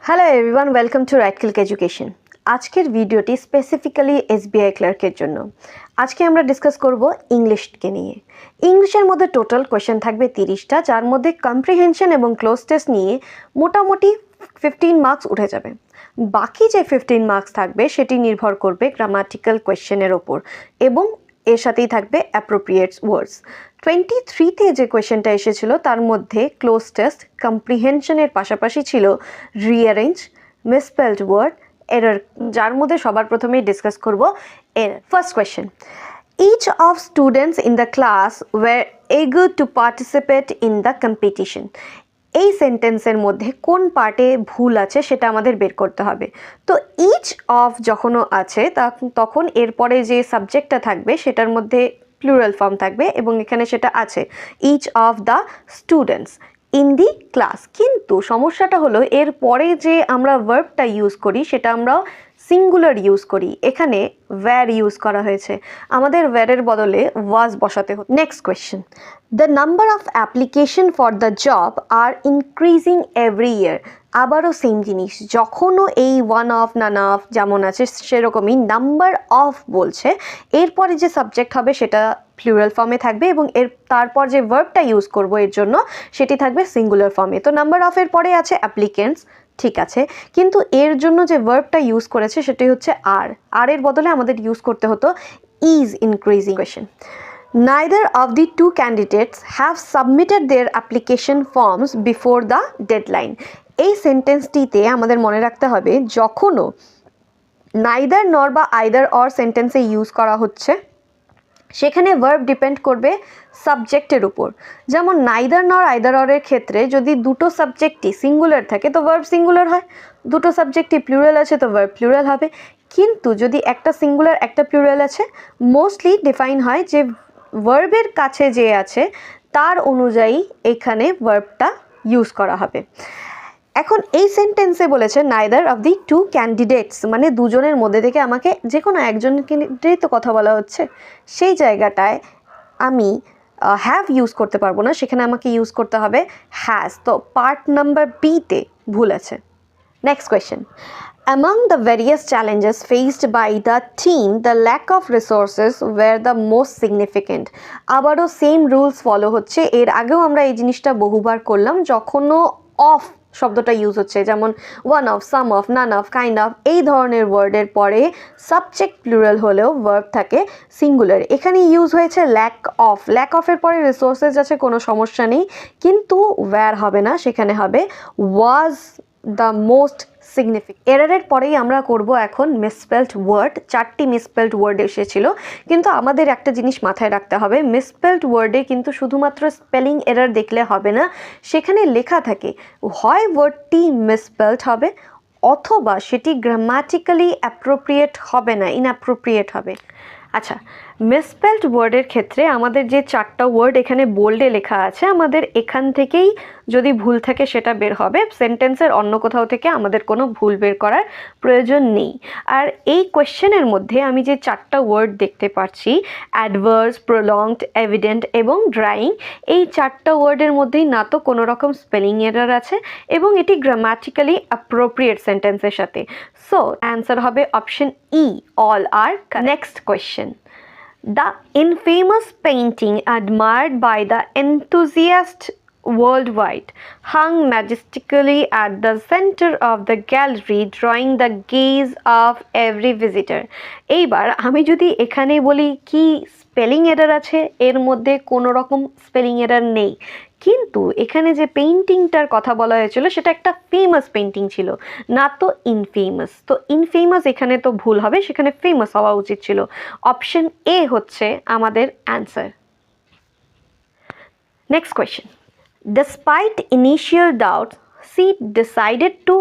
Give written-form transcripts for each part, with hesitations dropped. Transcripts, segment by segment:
Hello everyone, welcome to right click education. আজকের ভিডিওটি specifically SBI ক্লার্কের জন্য। আজকে আমরা ডিসকাস করব ইংলিশকে নিয়ে। ইংলিশের মধ্যে টোটাল কোয়েশ্চেন থাকবে 30টা, যার মধ্যে কম্প্রিহেনশন এবং ক্লোজ টেস্ট নিয়ে মোটামুটি 15 মার্কস উঠে যাবে। বাকি যে 15 মার্কস থাকবে সেটি নির্ভর করবে গ্রামাটিক্যাল কোয়েশ্চেনের ওপর এবং এর সাথেই থাকবে অ্যাপ্রোপ্রিয়েট ওয়ার্ডস। 23তে যে কোয়েশ্চেনটা এসেছিল তার মধ্যে ক্লোজ টেস্ট, কম্প্রিহেনশনের পাশাপাশি ছিল রিঅ্যারেঞ্জ, মিসস্পেলড ওয়ার্ড, এরর, যার মধ্যে সবার প্রথমেই ডিসকাস করব error. First question, each of students in the class were eager to participate in the competition. এই সেন্টেন্সের মধ্যে কোন পার্টে ভুল আছে সেটা আমাদের বের করতে হবে। তো ইচ অফ যখনও আছে তখন এরপরে যে সাবজেক্টটা থাকবে সেটার মধ্যে প্লুরাল ফর্ম থাকবে এবং এখানে সেটা আছে each of the students in the class. কিন্তু সমস্যাটা হলো এর পরে যে আমরা ভার্বটা ইউজ করি সেটা আমরা সিঙ্গুলার ইউজ করি, এখানে ওয়্যার ইউজ করা হয়েছে, আমাদের ওয়্যারের বদলে ওয়াজ বসাতে হতো। Next question, the number of application for the job R increasing every year. আবারও সেম জিনিস, যখনও এই ওয়ান অফ নান অফ যেমন আছে সেরকমই নাম্বার অফ বলছে, এরপরে যে সাবজেক্ট হবে সেটা প্লুরাল ফর্মে থাকবে এবং তারপর যে ভার্বটা ইউজ করব এর জন্য সেটি থাকবে সিঙ্গুলার ফর্মে। তো নাম্বার অফের পরে আছে অ্যাপ্লিকেন্টস, ঠিক আছে, কিন্তু এর জন্য যে ভার্বটা ইউজ করেছে সেটি হচ্ছে আর এর বদলে আমাদের ইউজ করতে হতো is increasing. Question, neither of the two candidates have submitted their application forms before the deadline. এই সেন্টেন্সটিতে আমাদের মনে রাখতে হবে যখনও নাইদার নর বা আইদার অর সেন্টেন্সে ইউজ করা হচ্ছে সেখানে ভার্ব ডিপেন্ড করবে সাবজেক্টের উপর। যেমন নাইদার নর আইদার অরের ক্ষেত্রে যদি দুটো সাবজেক্টই সিঙ্গুলার থাকে তো ভার্ব সিঙ্গুলার হয়, দুটো সাবজেক্টই প্লুরাল আছে তো ভার্ব প্লুরাল হবে। কিন্তু যদি একটা সিঙ্গুলার একটা প্লুরাল আছে, মোস্টলি ডিফাইন হয় যে ভার্বের কাছে যে আছে তার অনুযায়ী এখানে ভার্বটা ইউজ করা হবে। এখন এই সেন্টেন্সে বলেছে neither of the two candidates, মানে দুজনের মধ্যে থেকে আমাকে যে কোনো একজনকে তো কথা বলা হচ্ছে, সেই জায়গাটায় আমি হ্যাভ ইউজ করতে পারবো না, সেখানে আমাকে ইউজ করতে হবে হ্যাজ। তো পার্ট নাম্বার বিতে ভুল আছে। Next question, among the various challenges faced by the team, the lack of resources were the most significant. আবারও সেম রুলস ফলো হচ্ছে, এর আগেও আমরা এই জিনিসটা বহুবার করলাম। যখনও অফ শব্দটা ইউজ হচ্ছে, যেমন one of, some of, none of, kind of, এই ধরনের ওয়ার্ডের পরে সাবজেক্ট প্লুরাল হলেও ভার্ব থাকে সিঙ্গুলার। এখানে ইউজ হয়েছে ল্যাক অফ। ল্যাক অফের পরে রিসোর্সেস আছে, কোনো সমস্যা নেই, কিন্তু ওয়্যার হবে না, সেখানে হবে ওয়াজ দ্য মোস্ট সিগনিফিকেন্ট। এররের পরেই আমরা করব এখন মিসস্পেলড ওয়ার্ড। 4টি মিসস্পেলড ওয়ার্ড এসেছিল, কিন্তু আমাদের একটা জিনিস মাথায় রাখতে হবে, মিসস্পেলড ওয়ার্ডে কিন্তু শুধুমাত্র স্পেলিং এরর দেখলে হবে না, সেখানে লেখা থাকে হয় ওয়ার্ডটি মিসস্পেলড হবে অথবা সেটি গ্রামাটিক্যালি অ্যাপ্রোপ্রিয়েট হবে না, ইনঅ্যাপ্রোপ্রিয়েট হবে। আচ্ছা, মিসস্পেলড ওয়ার্ডের ক্ষেত্রে আমাদের যে 4টা ওয়ার্ড এখানে বোল্ডে লেখা আছে, আমাদের এখান থেকেই যদি ভুল থাকে সেটা বের হবে, সেন্টেন্সের অন্য কোথাও থেকে আমাদের কোনো ভুল বের করার প্রয়োজন নেই। আর এই কোয়েশ্চেনের মধ্যে আমি যে 4টা ওয়ার্ড দেখতে পাচ্ছি, অ্যাডভার্স, প্রলংড, এভিডেন্ট এবং ড্রাইং, এই 4টা ওয়ার্ডের মধ্যেই না তো কোনো রকম স্পেলিং এরর আছে এবং এটি গ্রামাটিক্যালি অ্যাপ্রোপ্রিয়েট সেন্টেন্সের সাথে। সো অ্যান্সার হবে option E, all are. Next question, the infamous painting admired by the enthusiasts worldwide hung majestically at the center of the gallery, drawing the gaze of every visitor. এইবার আমি যদি এখানে বলি কি spelling error আছে, এর মধ্যে কোনো রকম স্পেলিং এরর নেই, কিন্তু এখানে যে পেইন্টিংটার কথা বলা হয়েছিল সেটা একটা ফেমাস পেইন্টিং ছিল, না তো ইনফেমাস। তো ইনফেমাস এখানে তো ভুল হবে, সেখানে ফেমাস হওয়া উচিত ছিল। অপশন এ হচ্ছে আমাদের answer. Next question, despite initial doubts she decided to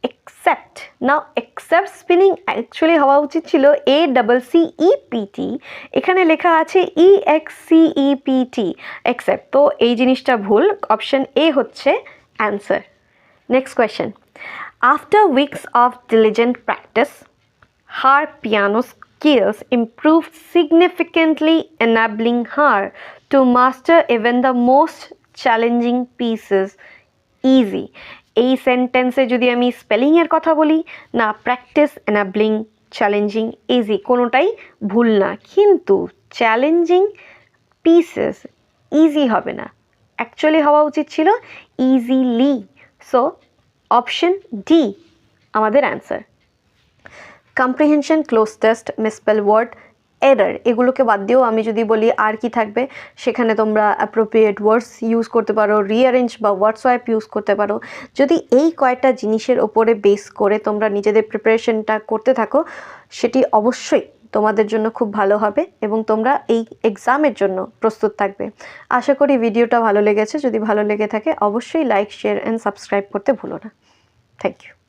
accept. Now accept spelling actually হওয়া উচিত ছিল ACCEPT, এখানে লেখা আছে EXCEPT, accept। তো এই জিনিসটা ভুল, অপশন এ হচ্ছে answer. Next question, after weeks of diligent practice her piano skills improved significantly, enabling her to master even the most challenging pieces easy. এই সেন্টেন্সে যদি আমি স্পেলিংয়ের কথা বলি, না প্র্যাকটিস এনাবলিং চ্যালেঞ্জিং ইজি কোনোটাই ভুল না, কিন্তু চ্যালেঞ্জিং পিসেস ইজি হবে না, অ্যাকচুয়ালি হওয়া উচিত ছিল ইজিলি। সো অপশন ডি আমাদের answer. Comprehension, cloze test, misspell word, error, এগুলোকে বাদ দিয়েও আমি যদি বলি আর কি থাকবে, সেখানে তোমরা অ্যাপ্রোপ্রিয়েট ওয়ার্ডস ইউজ করতে পারো, রিঅ্যারেঞ্জ বা ওয়ার্ড সোয়াইপ ইউজ করতে পারো। যদি এই কয়েকটা জিনিসের ওপরে বেস করে তোমরা নিজেদের প্রিপারেশনটা করতে থাকো, সেটি অবশ্যই তোমাদের জন্য খুব ভালো হবে এবং তোমরা এই এক্সামের জন্য প্রস্তুত থাকবে। আশা করি ভিডিওটা ভালো লেগেছে। যদি ভালো লেগে থাকে অবশ্যই লাইক, শেয়ার অ্যান্ড সাবস্ক্রাইব করতে ভুলো না। Thank you.